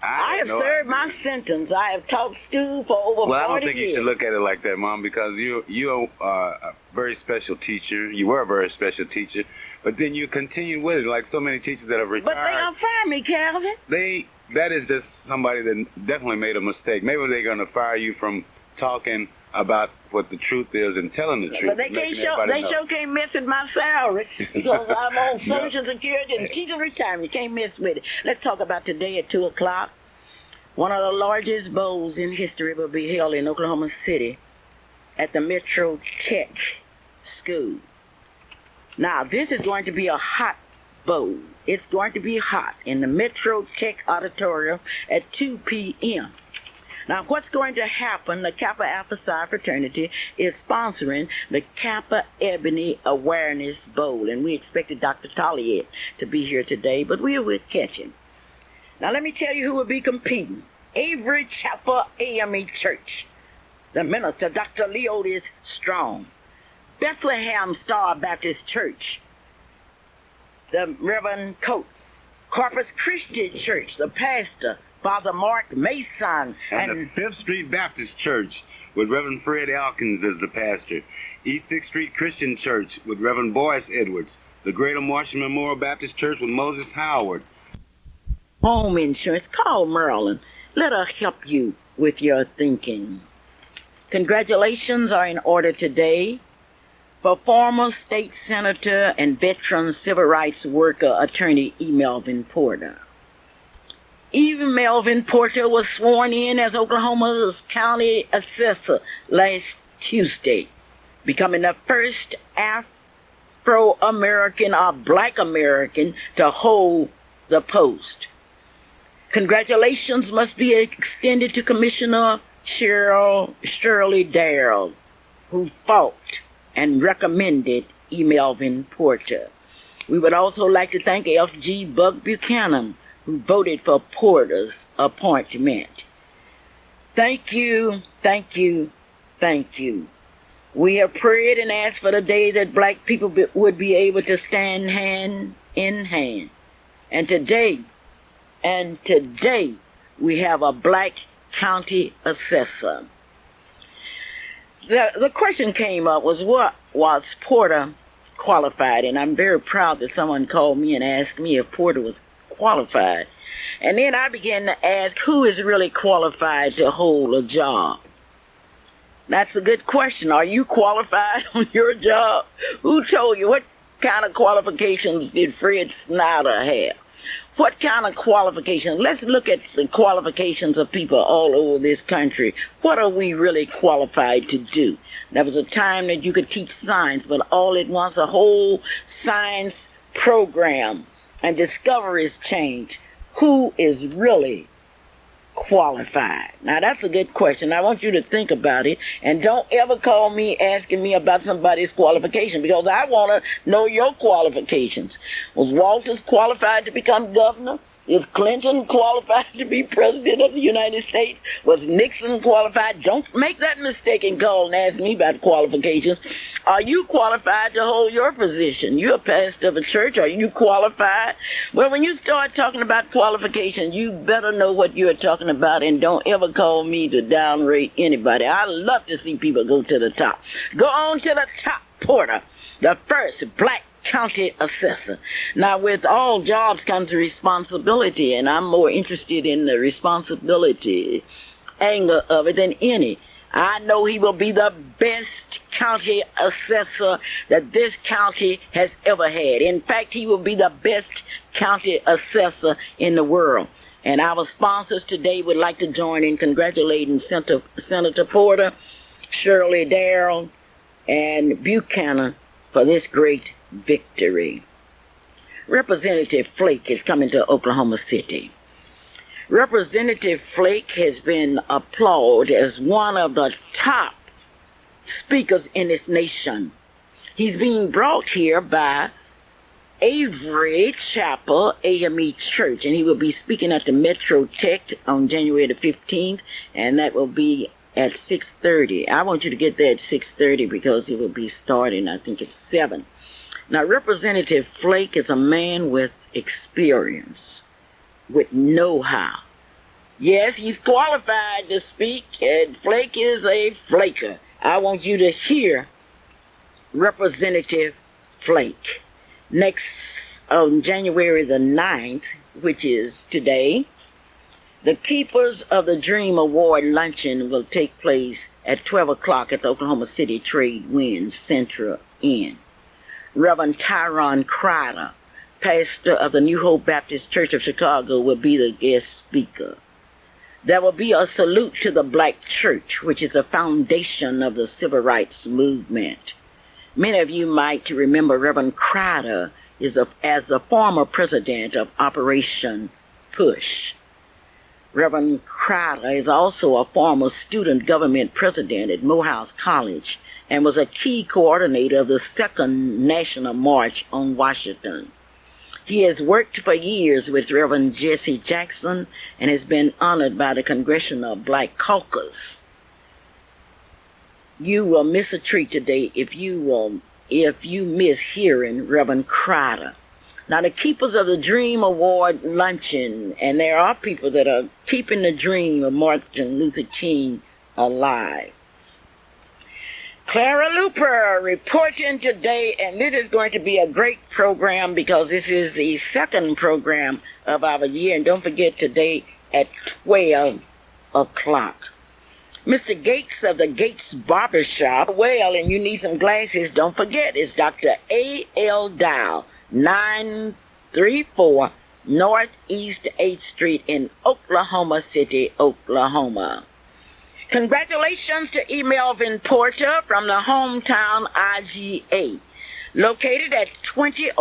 I have served my sentence. I have taught school for over 40 years. Well, I don't think you should look at it like that, Mom, because you're a very special teacher. You were a very special teacher, but then you continued with it, like so many teachers that have retired. But they don't fire me, Calvin. That is just somebody that definitely made a mistake. Maybe they're going to fire you from talking about what the truth is and telling the truth. But they sure can't mess with my salary because I'm on Social Security and teacher retirement. You can't mess with it. Let's talk about today at 2 o'clock. One of the largest bowls in history will be held in Oklahoma City at the Metro Tech School. Now, this is going to be a hot bowl. It's going to be hot in the Metro Tech Auditorium at 2 p.m. Now, what's going to happen, the Kappa Alpha Psi fraternity is sponsoring the Kappa Ebony Awareness Bowl, and we expected Dr. Taliet to be here today, but we will catch him. Now, let me tell you who will be competing. Avery Chapel AME Church, the minister, Dr. Leotis Strong. Bethlehem Star Baptist Church, the Reverend Coates. Corpus Christi Church, the pastor, Father Mark Mason. And the 5th Street Baptist Church with Reverend Fred Elkins as the pastor. East 6th Street Christian Church with Reverend Boyce Edwards. The Greater Marshall Memorial Baptist Church with Moses Howard. Home insurance. Call Marilyn. Let her help you with your thinking. Congratulations are in order today for former state senator and veteran civil rights worker attorney E. Melvin Porter. E. Melvin Porter was sworn in as Oklahoma's county assessor last Tuesday, becoming the first Afro-American or Black American to hold the post. Congratulations must be extended to Commissioner Shirley Darrell, who fought and recommended E. Melvin Porter. We would also like to thank F.G. Buck Buchanan, who voted for Porter's appointment. Thank you, thank you, thank you. We have prayed and asked for the day that black people would be able to stand hand in hand. And today, we have a black county assessor. The question came up was, what was Porter qualified? And I'm very proud that someone called me and asked me if Porter was qualified. And then I began to ask, who is really qualified to hold a job? That's a good question. Are you qualified on your job? Who told you? What kind of qualifications did Fred Snyder have? What kind of qualifications? Let's look at the qualifications of people all over this country. What are we really qualified to do? There was a time that you could teach science, but all at once a whole science program and discoveries change. Who is really qualified? Now, that's a good question. I want you to think about it, and don't ever call me asking me about somebody's qualification, because I want to know your qualifications. Was Walters qualified to become governor? Is Clinton qualified to be president of the United States? Was Nixon qualified? Don't make that mistake and call and ask me about qualifications. Are you qualified to hold your position? You're a pastor of a church. Are you qualified? Well, when you start talking about qualifications, you better know what you're talking about, and don't ever call me to downrate anybody. I love to see people go to the top. Go on to the top, Porter, the first black county assessor. Now, with all jobs comes responsibility, and I'm more interested in the responsibility angle of it than any. I know he will be the best county assessor that this county has ever had. In fact, he will be the best county assessor in the world. And our sponsors today would like to join in congratulating Senator Porter, Shirley Darrell, and Buchanan for this great victory. Representative Flake is coming to Oklahoma City. Representative Flake has been applauded as one of the top speakers in this nation. He's being brought here by Avery Chapel AME Church, and he will be speaking at the Metro Tech on January the 15th, and that will be at 6:30. I want you to get there at 6:30 because it will be starting, I think, at 7. Now, Representative Flake is a man with experience, with know-how. Yes, he's qualified to speak, and Flake is a flaker. I want you to hear Representative Flake. Next, on January the 9th, which is today, the Keepers of the Dream Award luncheon will take place at 12 o'clock at the Oklahoma City Trade Winds Central Inn. Reverend Tyrone Crider, pastor of the New Hope Baptist Church of Chicago, will be the guest speaker. There will be a salute to the Black Church, which is a foundation of the civil rights movement. Many of you might remember Reverend Crider as the former president of Operation Push. Reverend Crider is also a former student government president at Morehouse College and was a key coordinator of the Second National March on Washington. He has worked for years with Reverend Jesse Jackson and has been honored by the Congressional Black Caucus. You will miss a treat today if you miss hearing Reverend Crider. Now, the Keepers of the Dream Award luncheon, and there are people that are keeping the dream of Martin Luther King alive. Clara Luper reporting today, and this is going to be a great program because this is the second program of our year. And don't forget today at 12 o'clock. Mr. Gates of the Gates Barbershop, well, and you need some glasses, don't forget, it's Dr. A.L. Dow, 934 Northeast 8th Street in Oklahoma City, Oklahoma. Congratulations to E. Melvin Porter from the hometown IGA. Located at 20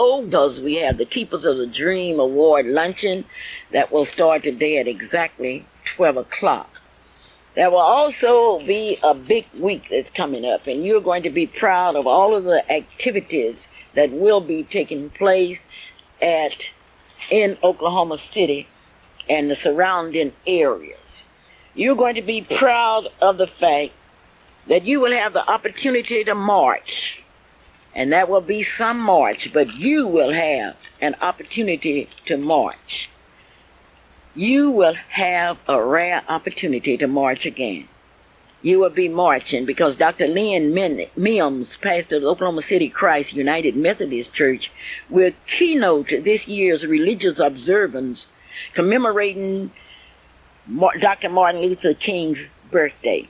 we have the Keepers of the Dream Award luncheon that will start today at exactly 12 o'clock. There will also be a big week that's coming up, and you're going to be proud of all of the activities that will be taking place in Oklahoma City and the surrounding areas. You're going to be proud of the fact that you will have the opportunity to march, and that will be some march, but you will have an opportunity to march. You will have a rare opportunity to march again. You will be marching because Dr. Lynn Mims, pastor of the Oklahoma City Christ United Methodist Church, will keynote this year's religious observance commemorating Dr. Martin Luther King's birthday.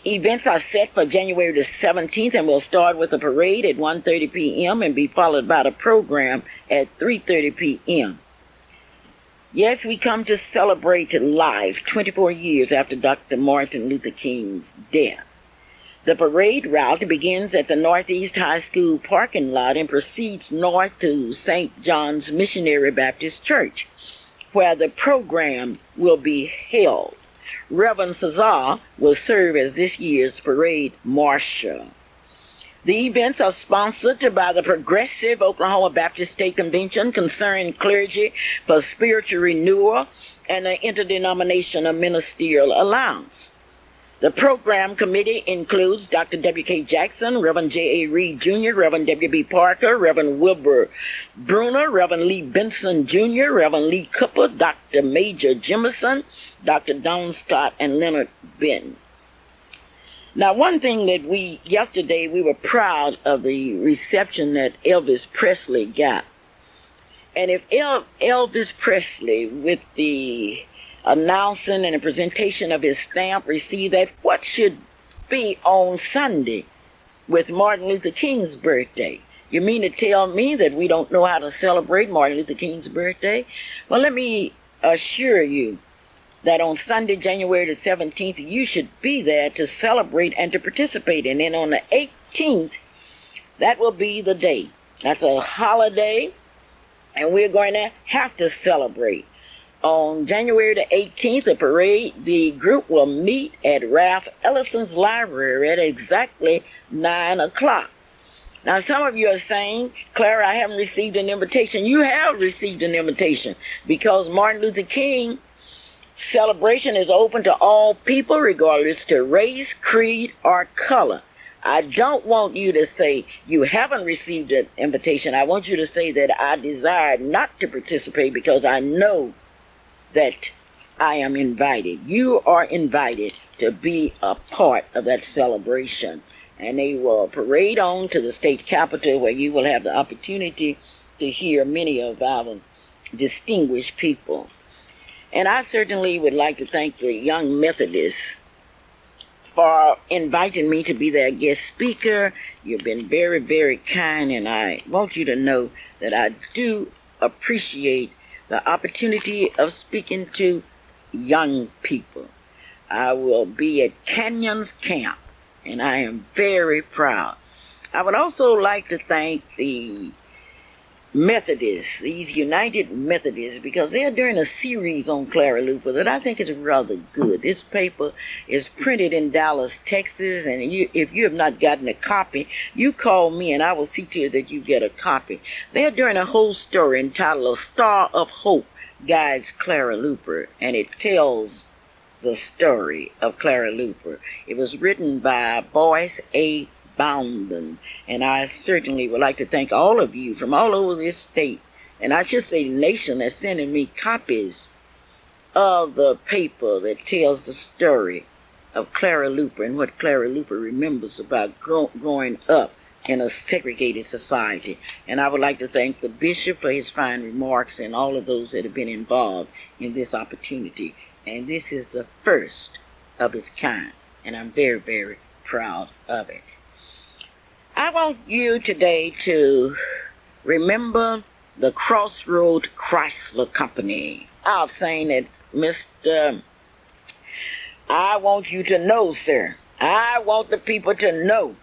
Events are set for January the 17th and will start with a parade at 1:30 p.m. and be followed by the program at 3:30 p.m. Yes, we come to celebrate life 24 years after Dr. Martin Luther King's death. The parade route begins at the Northeast High School parking lot and proceeds north to St. John's Missionary Baptist Church, where the program will be held. Reverend Cesar will serve as this year's parade marshal. The events are sponsored by the Progressive Oklahoma Baptist State Convention concerning clergy for spiritual renewal and the Interdenominational Ministerial Alliance. The program committee includes Dr. W.K. Jackson, Reverend J.A. Reed Jr., Reverend W.B. Parker, Reverend Wilbur Bruner, Reverend Lee Benson Jr., Reverend Lee Cooper, Dr. Major Jemison, Dr. Don Scott, and Leonard Benton. Now, one thing that yesterday we were proud of the reception that Elvis Presley got. And if Elvis Presley, with the announcing and the presentation of his stamp, received that, what should be on Sunday with Martin Luther King's birthday. You mean to tell me that we don't know how to celebrate Martin Luther King's birthday? Well, let me assure you that on Sunday, January the 17th, you should be there to celebrate and to participate. And then on the 18th, that will be the day. That's a holiday, and we're going to have to celebrate. On January the 18th, the group will meet at Ralph Ellison's library at exactly 9 o'clock. Now, some of you are saying, Clara, I haven't received an invitation. You have received an invitation because Martin Luther King celebration is open to all people, regardless to race, creed, or color. I don't want you to say you haven't received an invitation. I want you to say that I desire not to participate because I know that I am invited. You are invited to be a part of that celebration. And they will parade on to the state capitol where you will have the opportunity to hear many of our distinguished people. And I certainly would like to thank the Young Methodists for inviting me to be their guest speaker. You've been very, very kind, and I want you to know that I do appreciate the opportunity of speaking to young people. I will be at Canyon's Camp, and I am very proud. I would also like to thank the Methodists, these United Methodists, because they're doing a series on Clara Luper that I think is rather good. This paper is printed in Dallas, Texas, and if you have not gotten a copy, you call me and I will see to it that you get a copy. They're doing a whole story entitled A Star of Hope Guides Clara Luper, and it tells the story of Clara Luper. It was written by Boyce A. Bounden, and I certainly would like to thank all of you from all over this state, and I should say nation, that's sending me copies of the paper that tells the story of Clara Luper and what Clara Luper remembers about growing up in a segregated society. And I would like to thank the bishop for his fine remarks and all of those that have been involved in this opportunity. And this is the first of its kind, and I'm very, very proud of it. I want you today to remember the Crossroad Chrysler Company. I was saying that, Mr. I want you to know, sir, I want the people to know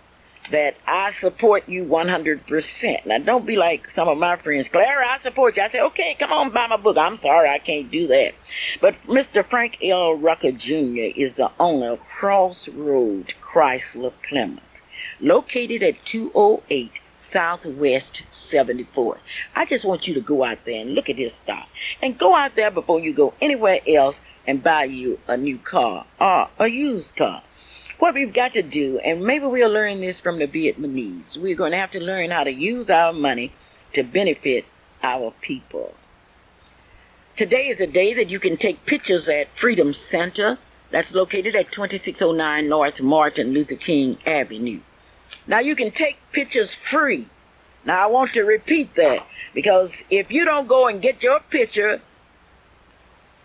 that I support you 100%. Now, don't be like some of my friends. Clara, I support you. I say, okay, come on, buy my book. I'm sorry, I can't do that. But Mr. Frank L. Rucker Jr. is the owner of Crossroad Chrysler Plymouth, located at 208 Southwest 74th. I just want you to go out there and look at his stock. And go out there before you go anywhere else and buy you a new car or a used car. What we've got to do, and maybe we'll learn this from the Vietnamese, we're going to have to learn how to use our money to benefit our people. Today is a day that you can take pictures at Freedom Center. That's located at 2609 North Martin Luther King Avenue. Now, you can take pictures free. Now, I want to repeat that, because if you don't go and get your picture,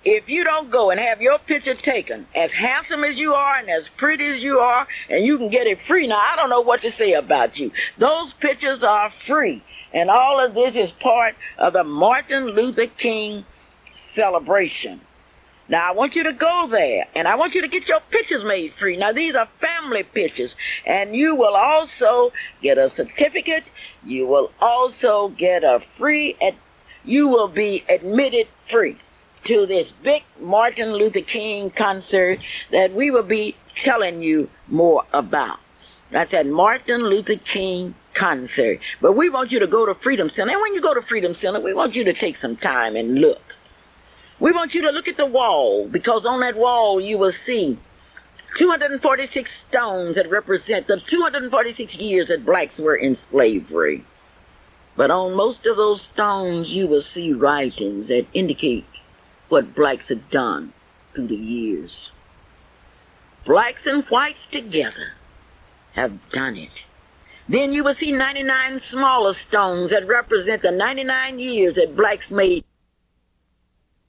if you don't go and have your picture taken, as handsome as you are and as pretty as you are, and you can get it free, now, I don't know what to say about you. Those pictures are free, and all of this is part of the Martin Luther King celebration. Now, I want you to go there, and I want you to get your pictures made free. Now, these are family pictures, and you will also get a certificate. You will also get you will be admitted free to this big Martin Luther King concert that we will be telling you more about. That's at Martin Luther King concert. But we want you to go to Freedom Center, and when you go to Freedom Center, we want you to take some time and look. We want you to look at the wall, because on that wall you will see 246 stones that represent the 246 years that blacks were in slavery. But on most of those stones you will see writings that indicate what blacks have done through the years. Blacks and whites together have done it. Then you will see 99 smaller stones that represent the 99 years that blacks made